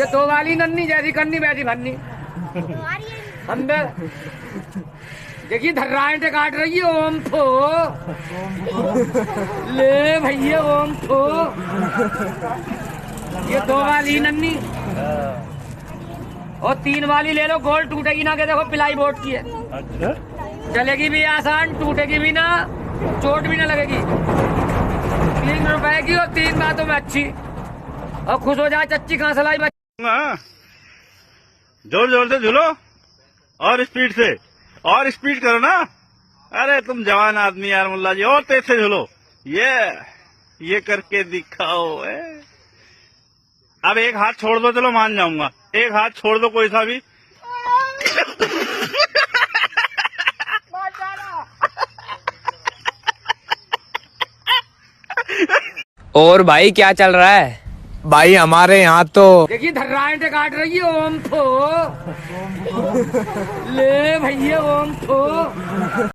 ये दो वाली नन्नी जैसी करनी वैसी भन्नी अंदर देखिए धर्राएं काट रही है। ओम फो ले भैया ओम फो। ये दो वाली नन्नी और तीन वाली ले लो, गोल टूटेगी ना। के देखो पिलाई बोर्ड की है, चलेगी भी आसान, टूटेगी भी ना, चोट भी ना लगेगी। 3 रुपए की और 3 बातों में अच्छी। और खुश हो जाए चच्ची कहाँ सलाई जोर जोर से झूलो और स्पीड से, और स्पीड करो ना। अरे तुम जवान आदमी यार मुल्ला जी, और तेज से झूलो। ये करके दिखाओ। अब एक हाथ छोड़ दो, चलो मान जाऊंगा। एक हाथ छोड़ दो कोई सा भी। और भाई क्या चल रहा है? भाई हमारे यहाँ तो देखिए धर्राएं काट रही है। ओम फो ले भैया ओम फो।